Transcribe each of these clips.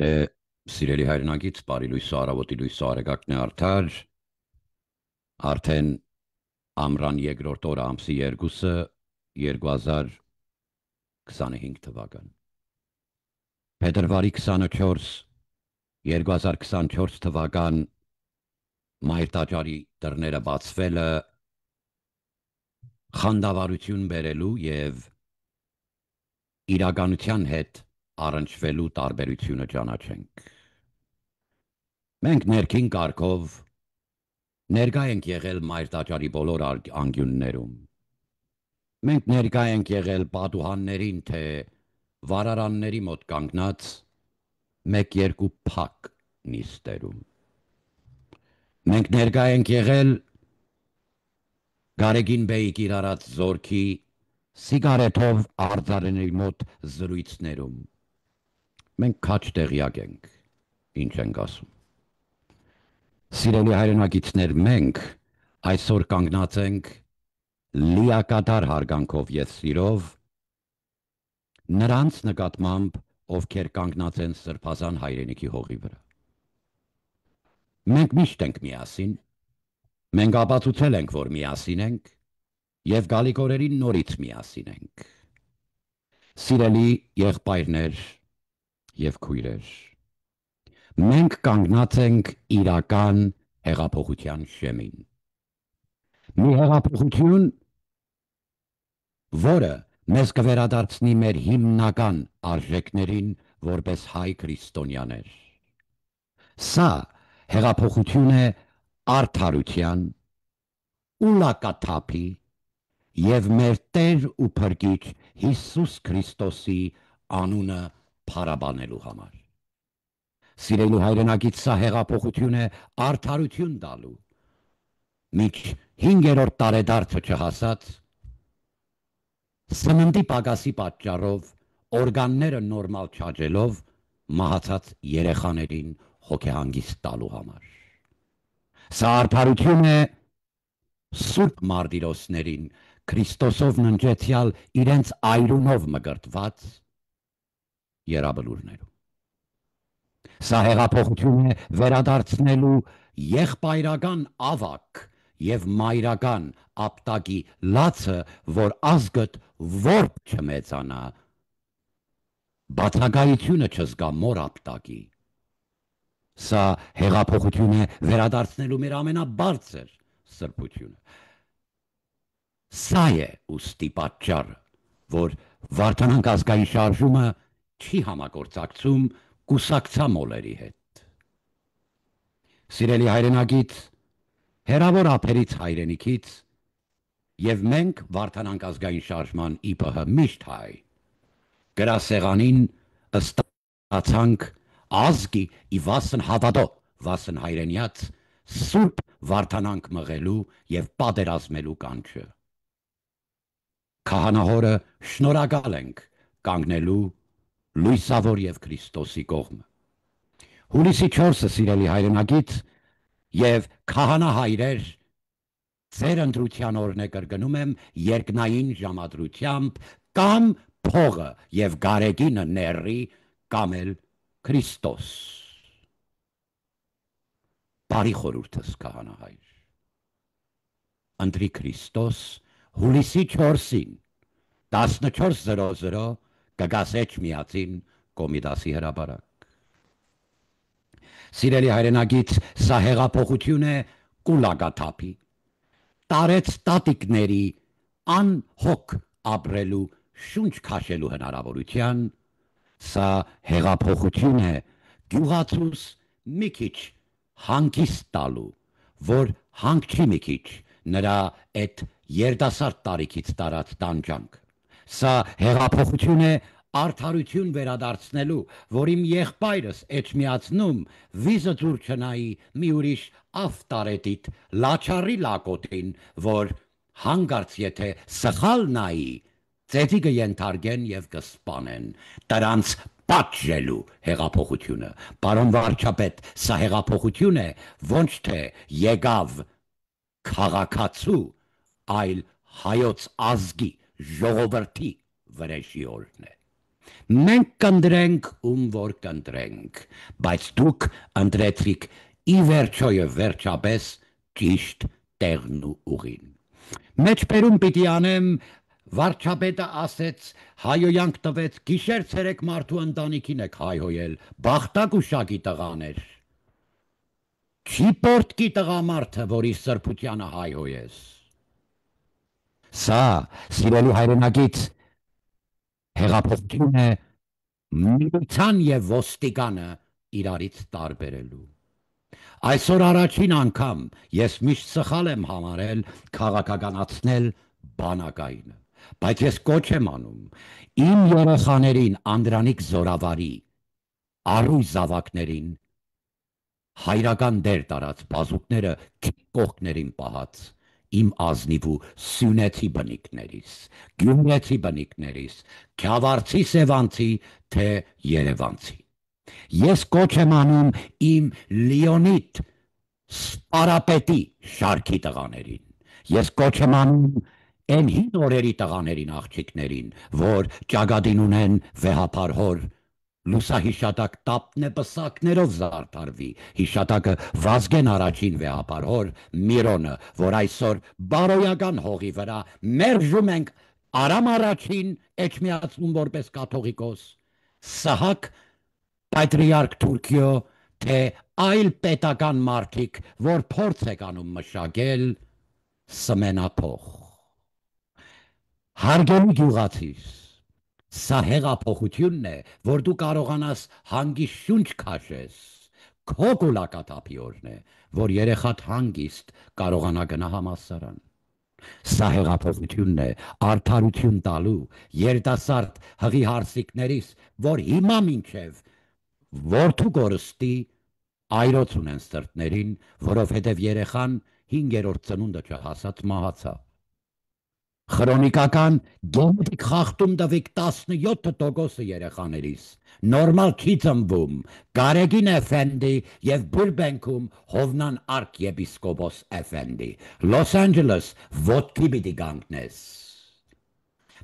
Դե սիրելի հայրենագից, բարի լույսո առավոտի լույսո արեգակն է արդար, արդեն ամրան երկրորդ օրը ամսի 2-ը 2025 թվական։ Փետրվարի 24 2024 թվական մայր տաճարի դռները բացվելը խանդավառություն բերելու և իրականության հետ առնչվելու տարբերությունը ճանաչենք։ Մենք ներքին կարգով ներկա ենք եղել մայր տաճարի բոլոր անկյուններում։ Մենք ներկա ենք եղել պատուհաններին, թե վարարանների մոտ կանգնած մեկ-երկու փակ նիստերում։ Մենք ներկա ենք եղել Գարեգին բեի կիրառած զորքի սիգարետով արձանների մոտ զրույցներում։ Մենք քաջ տեղյակ ենք, ինչ ենք ասում։ Սիրելի հայրենակիցներ, մենք այսօր կանգնած ենք լիակատար հարգանքով և սիրով նրանց նկատմամբ, ովքեր կանգնած են սրբազան հայրենիքի հողի վրա։ Մենք միշտ ենք միասին, մենք ապացուցել ենք, որ միասին ենք և գալիք օրերին նորից միասին ենք։ Սիրելի եղբայրներ և քույրեր, մենք կանգնած ենք իրական հեղափոխության շեմին։ Մի հեղափոխություն, որը մեզ կվերադարձնի մեր հիմնական արժեքներին որպես հայ քրիստոնյաներ։ Սա հեղափոխություն է արդարության, ուլակաթափի և մեր Տեր ու Փրկիչ Հիսուս Քրիստոսի անունը փառաբանելու համար։ Սիրելի հայրենակից, սա հեղափոխություն է արդարություն տալու, միջ 5-րդ տարեդարձը չհասած, սննդի պակասի պատճառով, օրգանները նորմալ չաճելով, մահացած երեխաներին հոգեհանգիստ տալու համար։ Սա արդարություն է սուրբ մարտիրոսներին, Քրիստոսով ննջեցյալ իրենց այրունով մկրտված եռաբլուրներում։ Սա հեղափոխություն է վերադարձնելու եղբայրական ավագ և մայրական ապտակի լացը, որ ազգդ որբ չմեծանա, բացակայությունը չզգա մոր ապտակի։ Սա հեղափոխություն է վերադարձնելու մեր ամենաբարձր սրբությունը։ Սա է ուստի պատճառը, որ Վարդանանք ազգային շարժումը չի համագործակցում կուսակցամոլերի հետ։ Սիրելի հայրենագից, հեռավոր ափերից հայրենիքից, և մենք Վարդանանք ազգային շարժման ԻՊՀ միշտ հայ, գրասեղանին ստացանք ազգի ի վասն հավատո, վասն հայրենյաց, սուրբ Վարդանանք մղելու և պատերազմելու կանչը։ Քահանահորը շնորհակալ ենք կանգնելու լույսավոր և Քրիստոսի կողմը։ Հուլիսի 4-ը, սիրելի հայրենակից, և քահանահայրեր, ձեր ընտրության օրն է կրկնում եմ երկնային ժամադրությամբ, կամ փողը և գարեգինը նեռի, կամ էլ Քրիստոս։ Բարի խորհուրդս քահանահայր։ Ընտրի Քրիստոս հուլիսի 4-ին 14:00 կգաս Էջմիածին Կոմիտասի հրապարակ։ Սիրելի հայրենագից, սա հեղափոխություն է կուլակաթափի, տարեց տատիկների անհոգ ապրելու, շունչ քաշելու հնարավորության, սա հեղափոխություն է գյուղացուս մի քիչ հանգիստ տալու, որ հանգչի մի քիչ նրա այդ երիտասարդ տարիքից տարած տանջանք։ Սա հեղափոխություն է արդարություն վերադարձնելու, որ իմ եղբայրս Էջմիածնում վիզը ձուր չնայի մի ուրիշ ավտարետիտ լաչարի լակոտին, որ հանգարց եթե սխալ նայի, ծեծի կենթարկեն և կսպանեն, դրանց պատժելու հեղափոխությունը։ Պարոն վարչապետ, սա հեղափոխություն է, ոչ թե եկավ քաղաքացու, այլ հայոց ազգի ժողովրդի վրեժի օրն է։ Մենք կընտրենք, ում որ կընտրենք, բայց դուք ընտրեցիք ի վերջոյը վերջապես ճիշտ տեղն ու ուղին։ Մեջբերում պիտի անեմ, վարչապետը ասեց, հայոյանք տվեց, գիշեր ցերեկ մարդու ընտանիքին եք հայհոյել, բախտագուշակի տղաներ։ Չի պորտկի տղամարդը, որի սրբությանը հայհոյես։ Սա, սիրելի հայրենակից, հեղափոխություն է միլիցան և ոստիկանը իրարից տարբերելու։ Այսօր առաջին անգամ ես միշտ սխալ եմ համարել քաղաքականացնել բանակայինը, բայց ես կոչ եմ անում իմ երեխաներին Անդրանիկ Զորավարի, առույգ զավակներին հայրական դեր տարած բազուկները կողքներին պահած իմ ազնիվ ու սյունեցի բնիկներիս, գյումրեցի բնիկներիս, քյավառցի սևանցի, թե երևանցի։ Ես կոչ եմ անում իմ Լիոնիդ Սպարապետի շարքի տղաներին։ Ես կոչ եմ անում այն հին օրերի տղաներին, աղջիկներին, որ ճագադին ունեն վեհափար հոր, լուսահիշատակ տապնեպսակներով զարդարվի, հիշատակը Վազգեն առաջին վեհափար հոր Միրոնը, որ այսօր բարոյական հողի վրա մերժում ենք Արամ առաջին էջմիածնում որպես կաթողիկոս, Սահակ Պատրիարք Թուրքիո, թե այլ պետական մարդիկ, որ փորձ եք անում մշակել սմենափող։ Հարգելի գյուղացիս, սա հեղափոխությունն է, որ դու կարողանաս հանգիստ շունչ քաշես, քո կուլակաթափի օրն է, որ երեխատ հանգիստ կարողանա գնա համալսարան։ Սա հեղափոխությունն է արդարություն տալու երիտասարդ հղի հարսիկներիս, որ հիմա մինչև որդու գորստի այրոց ունեն սրտներին, որովհետև երեխան 5-րդ ծնունդը չհասած մահացավ։ Քրոնիկական գենետիկ խախտում տվիք 17% երեխաներիս, նորմալ չի ծնվում Գարեգին Էֆենդի և Բուրբենքում Հովնան Արք եպիսկոպոս Էֆենդի, Լոս Անջելես ոտքի պիտի կանգնես,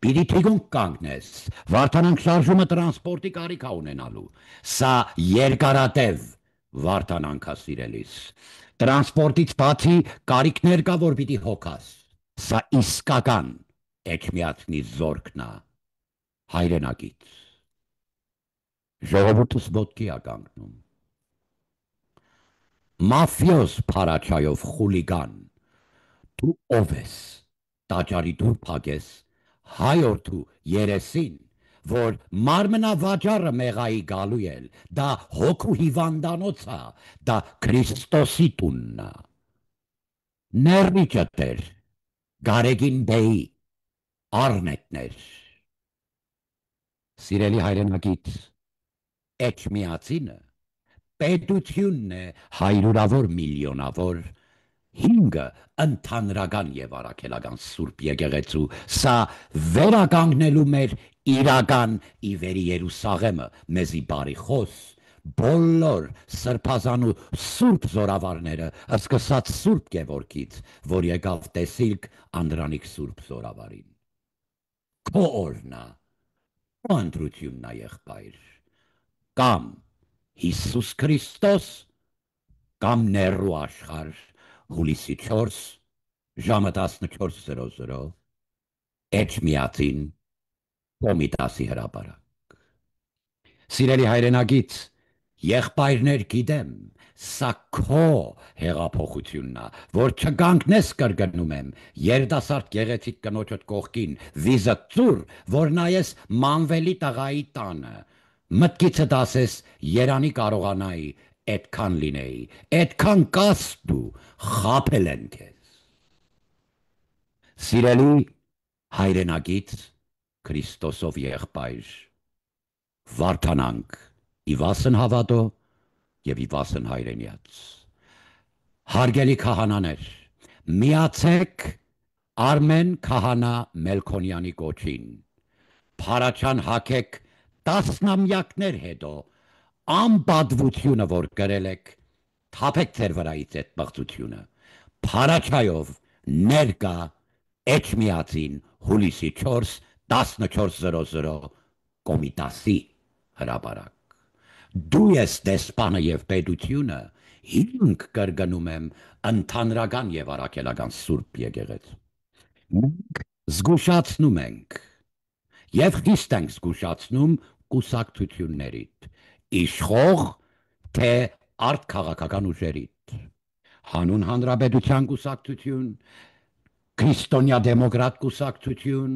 պիտի թիկունք կանգնես, Վարդանանք շարժումը տրանսպորտի կարիք ունենալու, սա երկարատև Վարդանանքա սիրելիս, տրանսպորտից բացի կարիքներ կա, որ պիտի հոգաս, սա իսկական էջմիածնի զորքն է, հայրենակից, ժողովուրդս ոտքի է կանգնում, մաֆիոզ փարաչայով խուլիգան, դու ով ես, տաճարի դուր փակես, հայորդու երեսին, որ մարմնավաճառը մեղայի գալու էլ, դա հոգու հիվանդանոց է, դա Քրիստոսի տունն է, ներնիճը տեր, Գարեգին բեի, առնետներ, սիրելի հայրենակից, էջմիածինը, պետությունն է հայրուրավոր միլիոնավոր, 5 ընդհանրական և առաքելական սուրբ եկեղեցու, սա վերականգնելու մեր իրական իվերի Երուսաղեմը, մեզի բարի խոս, բոլոր սրբազանու սուրբ զորավարները, սկսած Սուրբ Գևորգից, որ եկավ տեսիլք Անդրանիկ Սուրբ Զորավարին։ Քո օրն է, քո ընտրությունն է եղբայր, կամ Հիսուս Քրիստոս, կամ ներու աշխարհ, հուլիսի 4, ժամը 14:00, էջմիածին, Կոմիտասի հրապարակ։ Սիրելի հայրենակից, եղբայրներ գիտեմ, սա քո հեղափոխությունն է, որ չկանգնես կրկնում եմ, երիտասարդ գեղեցիկ կնոջդ կողքին, վիզը ծուր, որ նայես Մանվելի տղայի տանը, մտքիցդ ասես երանի կարողանայի, այդքան լինեի, այդքան կաս դու, խաբել են քեզ։ Սիրելի հայրենակից, Քրիստոսով եղբայր, վարդանանք իվասն հավատո և իվասն հայրենյաց։ Հարգելի քահանաներ, միացեք Արմեն քահանա Մելքոնյանի կոչին, փարաչան հագեք տասնամյակներ հետո, անպատվությունը, որ կրել եք, թափեք ձեր վրայից այդ պղծությունը, փարաչայով ներկա էջմիածին հուլիսի 4, 14:00 Կոմիտասի հրապարակ։ Դու ես դեսպանը եւ պետությունը, հիմք կրկնում եմ ընդհանրական եւ առաքելական սուրբ եկեղեցու։ Մենք զգուշացնում ենք եւ խիստ ենք զգուշացնում կուսակցություններիդ, իշխող թե արտքաղաքական ուժերիդ, հանուն հանրապետության կուսակցություն, քրիստոնյա դեմոկրատ կուսակցություն,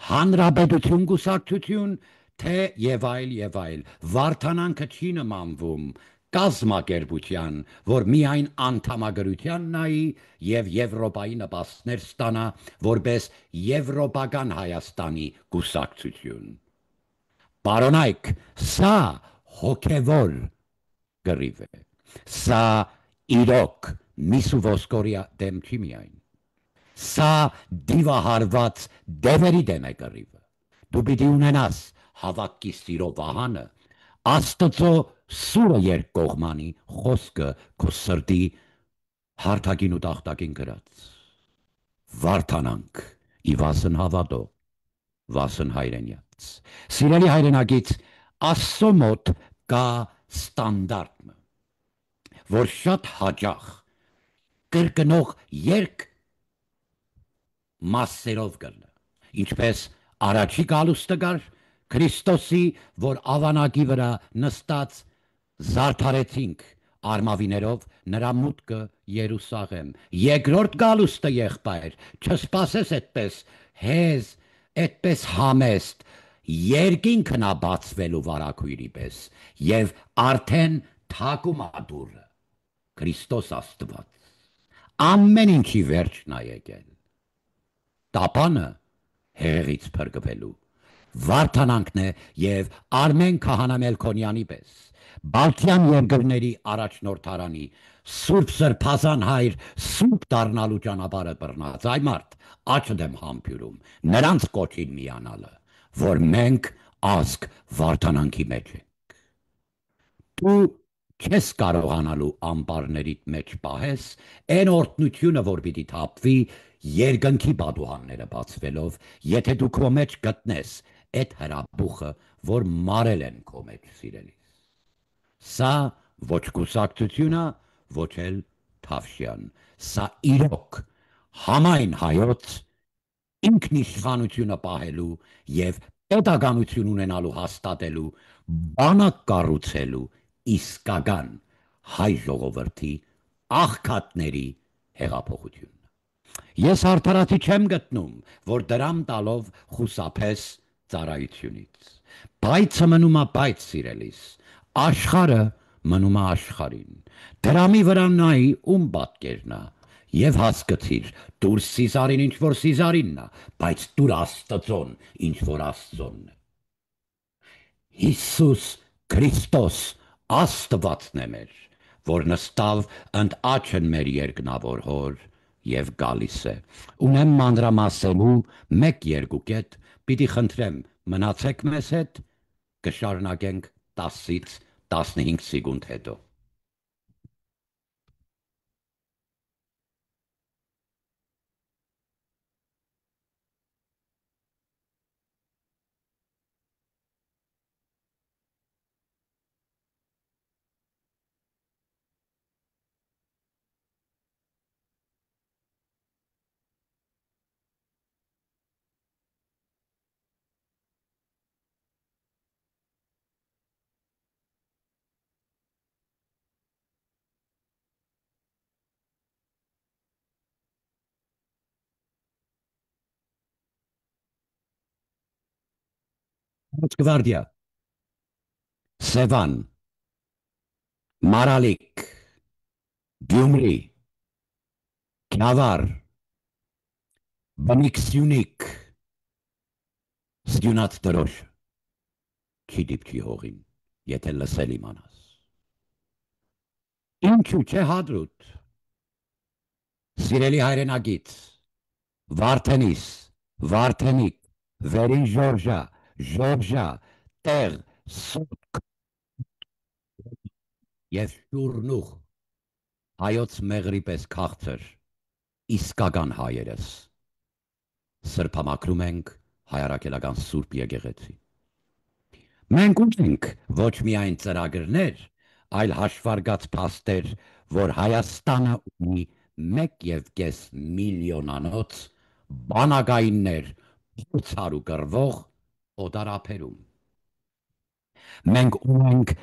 հանրապետություն կուսակցություն, թե եւ այլ, վարդանանքը չի նմանվում կազմակերպության, որ միայն անդամագրության նայի եւ Եվրոպայի նպաստներ ստանա որպես եվրոպական Հայաստանի կուսակցություն։ Պարոնայք, սա հոգևոր գրիվ է։ Սա իրոք միսու ոսկորիա դեմ չի միայն։ Սա դիվահարված դևերի դեմ է գրիվը։ Դու պիտի ունենաս հավատքի սիրո վահանը, Աստծո սուրը երկկողմանի խոսքը քո սրտի հարթակին ու տախտակին գրած։ Վարդանանք ի վասն հավատո, վասն հայրենյաց։ Սիրելի հայրենագից, Աստծո մոտ կա ստանդարտ, որ շատ հաճախ կրկնող երկ մասերով կրնը, ինչպես առաջի գալուստը կար Քրիստոսի, որ ավանակի վրա նստած զարդարեցինք արմավիներով նրա մուտքը Երուսաղեմ, երկրորդ գալուստը եղբայր, չսպասես այդպես հեզ, այդպես համեստ, երկինքը նա բացվելու վարակույրի պես, եւ արդեն թակում ադուրը, Քրիստոս Աստված, ամեն ինչի վերջն է եկել, տապանը հեղեղից փրկվելու, վարդանանքն է եւ Արմեն Քահանա Մելքոնյանի պես, Բալթյան երկրների առաջնորդարանի, Սուրբ Սրբազան հայր, սուրբ դառնալու ճանապարհը բռնած, այ մարդ, աչը դեմ համբյուրում, նրանց կոչին միանալը, որ մենք ազգ վարդանանքի մեջ ենք։ Դու չես կարողանալու ամպարներիդ մեջ պահես այն օրհնությունը, որ պիտի թափվի երկնքի պատուհանները բացվելով, եթե դու քո մեջ գտնես այդ հրաբուխը, որ մարել են քո մեջ սիրելիս։ Սա ոչ կուսակցությունը, ոչ էլ Թավշյան, սա իրոք համայն հայոց ինքնիշխանությունը պահելու եւ պետականություն ունենալու հաստատելու, բանակ կառուցելու իսկական հայ ժողովրդի աղքատների հեղափոխությունն։ Ես արդարացի չեմ գտնում, որ դրամ տալով խուսափես ծառայությունից։ Բայցը մնում է բայց, սիրելիս, աշխարհը մնում է աշխարհին։ Դրամի վրա նայի ում պատկերն է, եւ հասկացիր, դուր Սիզարին ինչ որ Սիզարինն է, բայց դուր Աստծոն ինչ որ Աստծոնն է։ Հիսուս Քրիստոս Աստվածն է մեր, որ նստավ ընդ աչքն մեր երկնավոր հոր եւ գալիս է։ Ունեմ մանրամասելու մեկ երկու կետ, պիտի խնդրեմ, մնացեք մեզ հետ, կշարունակենք 10-ից 15 սեկունդ հետո։ Գվարդիա, Սևան, Մարալիկ, Գյումրի, Քնավար, Բնիկ Սյունիք, Սյունած դրոշ, չի դիպչի հողին, եթե լսել իմանաս։ Ինչու չէ հադրուտ, սիրելի հայրենագից, Վարդենիս, Վարդենիկ, Վերին Ժորժա, Ժորժա, տեղ, սուտք և շուրնուխ, հայոց մեղրի պես քաղցր, իսկական հայերս, սրբամաքրում ենք հայարակելական սուրբ եկեղեցի։ Մենք ունենք ոչ միայն ծրագրներ, այլ հաշվարկած փաստեր, որ Հայաստանը ունի 1.5 միլիոնանոց բանակայիններ փորձառու կռվող օտարափերում։ Մենք ունենք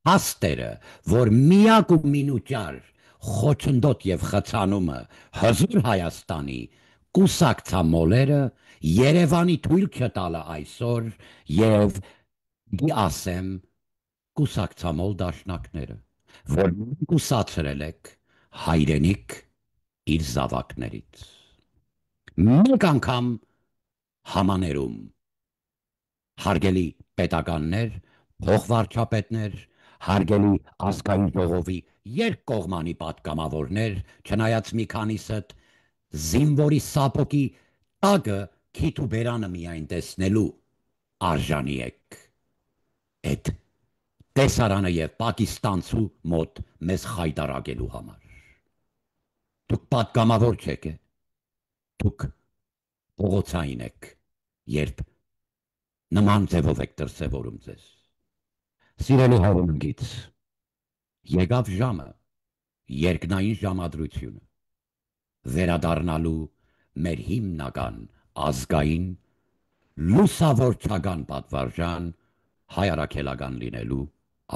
փաստերը, որ միակ ու մինուճար խոչընդոտ եւ խցանումը հզոր Հայաստանի կուսակցամոլերը Երևանի թույլ չտալը այսօր եւ դի ասեմ կուսակցամոլ դաշնակները, որ կուսացրել եք հայրենիք իր զավակներից։ Մեկ անգամ համաներում հարգելի պետականներ, փոխվարչապետներ, հարգելի ազգային ժողովի երկկողմանի պատգամավորներ, չնայած մի քանիսդ զինվորի սապոգի տակը քիթ ու բերանը միայն տեսնելու արժանի եք։ Այդ տեսարանը եւ պակիստանցու մոտ մեզ խայտարակելու համար։ Դուք պատգամավոր չեք, դուք փողոցային եք, երբ նման ձևով եք դրսևորում ձեզ։ Սիրելի հայրենիքից, եկավ ժամը, երկնային ժամադրությունը, վերադառնալու մեր հիմնական ազգային լուսավորչական պատվարժան հայրաքելական լինելու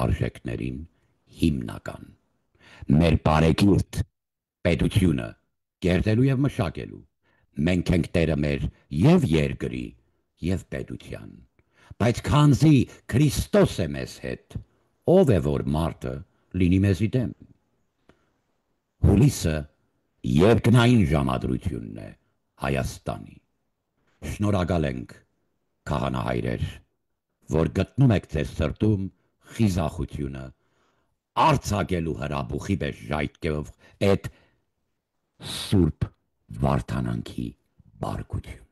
արժեքներին հիմնական։ Մեր բարեկիրթ պետությունը կերտելու եւ մշակելու։ Մենք ենք տերը մեր եւ երկրի եւ պետության։ Բայց քանզի Քրիստոս է մեզ հետ, ով է որ մարդը լինի մեզի դեմ։ Հուլիսը երկնային ժամադրությունն է Հայաստանի։ Շնորհակալ ենք քահանահայրեր, որ գտնում եք ձեր սրտում խիզախությունը արձակելու հրաբուխի պես ժայթքով այդ սուրբ վարդանանքի բարկությունը։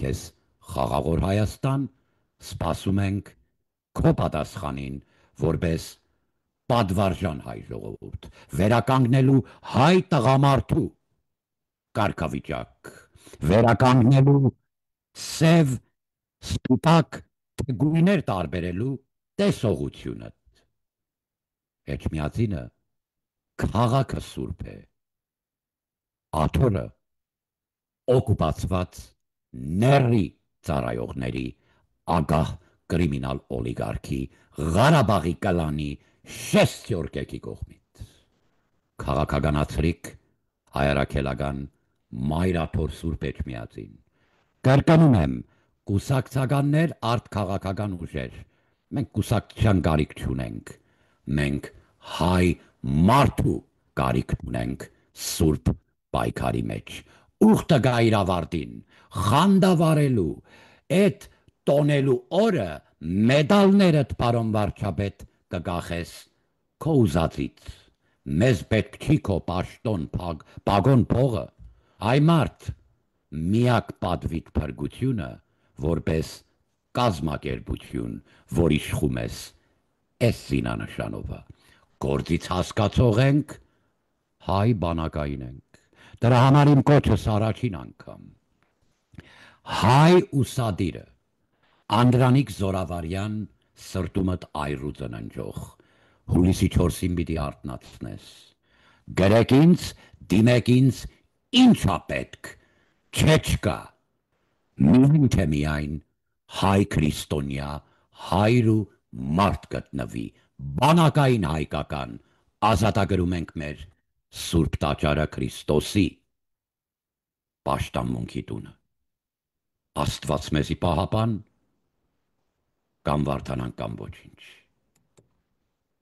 Քեզ խաղաղոր Հայաստան սպասում ենք քո պատասխանին որպես պատվարժան հայ ժողովուրդ, վերականգնելու հայ տղամարդու կարգավիճակ, վերականգնելու սև սպիտակ գույներ տարբերելու տեսողությունը։ Էջմիածինը քաղաքը սուրբ է, աթորը օկուպացված ներրի ծառայողների ագահ կրիմինալ օլիգարխի Ղարաբաղի կլանի շեստյորկեկի կողմից։ Քաղաքականացրիկ հայրաքելական մայրաթոր սուրբ Էջմիածին։ Կրկնում եմ, կուսակցականներ արտքաղաքական ուժեր, մենք կուսակցության կարիք չունենք, մենք հայ մարդու կարիք ունենք սուրբ պայքարի մեջ, ուխտը գա իր ավարտին, խանդավառելու, այդ տոնելու օրը մեդալներդ պարոն վարչապետ կգախես քո ուզածից, մեզ պետք չի քո պաշտոն պագոն փողը, այ մարդ միակ պատվիդ փրկությունը որպես կազմակերպություն, որ իշխում ես այս զինանշանովը, գործից հասկացող ենք, հայ բանակային ենք, դրա համար իմ կոչս առաջին անգամ, հայ ուսադիրը, Անդրանիկ Զորավարյան սրտումդ այրու ծննջող, հուլիսի 4-ին պիտի արթնացնես, գրեք ինձ, դիմեք ինձ, ինչա պետք, չկա, միայն թե միայն հայ քրիստոնյա, հայր ու մարդ գտնվի, բանակային հայկական, ազատագրում ենք մեր սուրբ տաճարը Քրիստոսի պաշտամունքի տունը։ Աստված մեզի պահապան, կամ վարդանանք կամ ոչինչ։